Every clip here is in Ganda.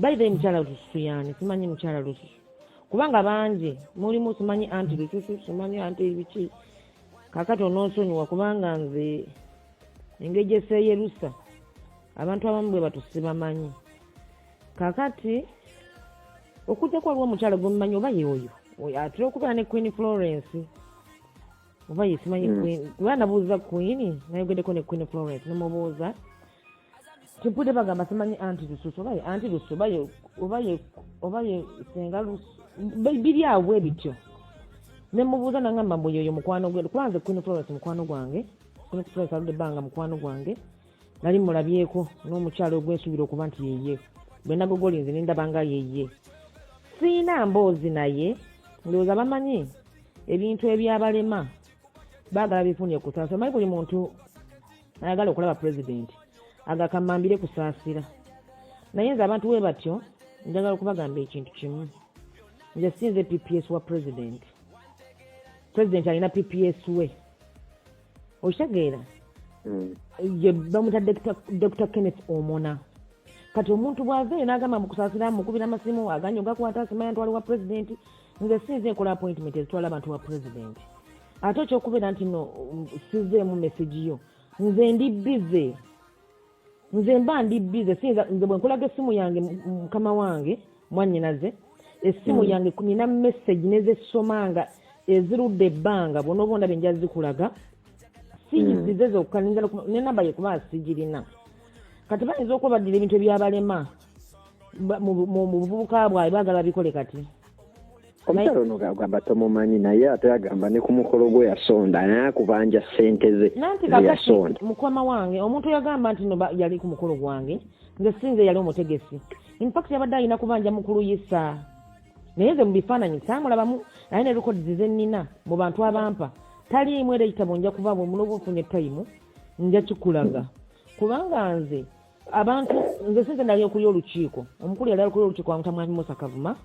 bayize mukyala Lususu yani simanyi mukyala Lususu kubanga bangi mulimu simanyi anti Lususu simanyi anti ibiki kakati onoosonyiwa kubanga nze engeri eseeyerusa abantu abamu bwe batusibamanyi kakati okujja kwaliwo omukyala gwemumanyi oba yeoyo atera okubeera ne Queen Florence oba yesimanyi Queen kuba nabuuza Queen nayogeddeko ne Queen Florence nemubuuza timpudde bagamba simanyi anti Lususu oba ye anti Lususu oba ye senga Lususu biri awo bwe bityo nemubuuza nangamba mbu yoyo mukwano gwe kubanze Queen Florence mukwano gwange Queen Florence aludde ebbanga mukwano gwange nali mulabyeko n'omukyalo ogwensuubira okuba nti yeye bwe nagogolinze nindabanga yeye siina mboozi naye ndowooza bamanyi ebintu ebyabalema baagala bifunye kusaasira manyi buli muntu ayagala okulaba pulezidenti agakamambire kusaasira naye nze abantu we batyo njagala okubagamba ekintu kimu nze sinze PPS wa pulezidenti alina PPS we okitegeera ye bamuta Dr. Kenneth Omona kati omuntu bw'aze n'agamba mukusaasira mukubira amasimu aganye ogakwata asimanya nti waliwo pulezidenti nze sinze nkola appointment ezitwala abantu wa pulezidenti ate ekyokubeera nti no sizzeemu message yo nze ndi bize nze mba ndi bize sinza nze bwe nkolaga essimu yange mukama wange mwannyinaze essimu yange nina message nezesomanga ezirudde ebbanga bw'onooba ondabye nja zikulaga sizize zokka nenamba ye kuba sigirina kati bayinza okwebaddira ebintu ebyabalema mu buvubuka bwawe baagala bikole kati omukyalo ono gagamba tomumanyi naye ate agamba ne ku mukolo gwe yasonda naye akubanja ssente ze yasonda mukama wange omuntu yagamba nti no yali ku mukolo gwange nze sinze yali omutegesi infact yabadde alina kubanja mukulu yisa naye nze mu bifaananyi saamulabamu naye ne rekodi ze nnina mu bantu abampa taliimu era ekitabo nja kuva bwe muloba ofunye tayimu nja kikulaga kubanga nze abantu nze sinze nali okuli olukiiko omukulu yali okuli olukiiko wamuta mwami Musa Kavuma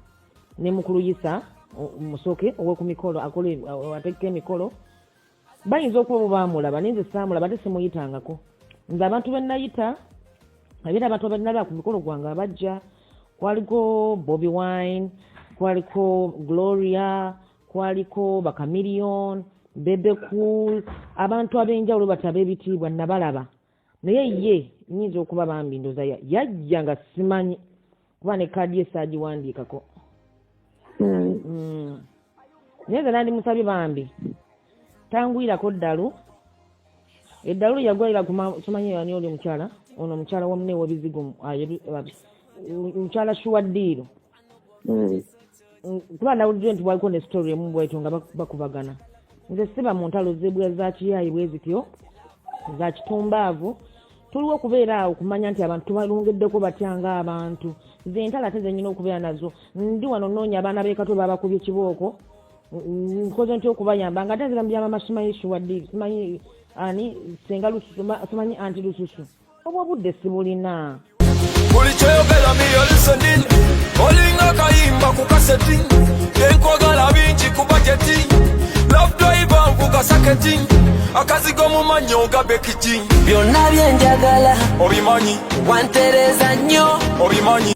ne mukulu yisa musooke oweku mikolo ateeka emikolo bayinza okuba baamulaba naye nze saamulaba ate simuyitangako nze abantu bennayita abeera abantu abalinalaba ku mikolo gwange abajja kwaliko Bobby Wine kwaliko Gloria kwaliko Bakamillion Bebe Cool abantu ab'enjawulo bati ab'ebitiibwa nabalaba naye ye nyinza okuba bambi ndoza yajja nga simanyi kuba ne kaadi ye saagiwandiikako naye nze nandi musabye bambi tangwirako ddalu eddalu yagwalira simanyi ani oli omukyala ono omukyala wamune w'ebizigo mukyala Shuwaddiiro kuba nawulidde nti waliko ne story emu bwetyo nga bakubagana nze siba mu ntalo zebwa za kiyayi bwe zityo za kitumbaavu tuliwo okubeera awo kumanya nti abantu tubalongeddeko batyanga abantu ze entalo ate zenyina okubeera nazo ndi wano noonya abaana b'ekato babakubye kibooko nkoze nti okubayamba nga ate nzira mubyama simanyi Shuwaddiiro simanyi ani senga Lususu simanyi anti Lususu obwo obudde sibulina buli kyoyogera miyo listening olinga kayimba ku kaseti enkwagala bingi ku bajeti love driver ku kasaketi akazigo mu manyo gabekiti byonna byenjagala obimanyi wantereza nnyo obimanyi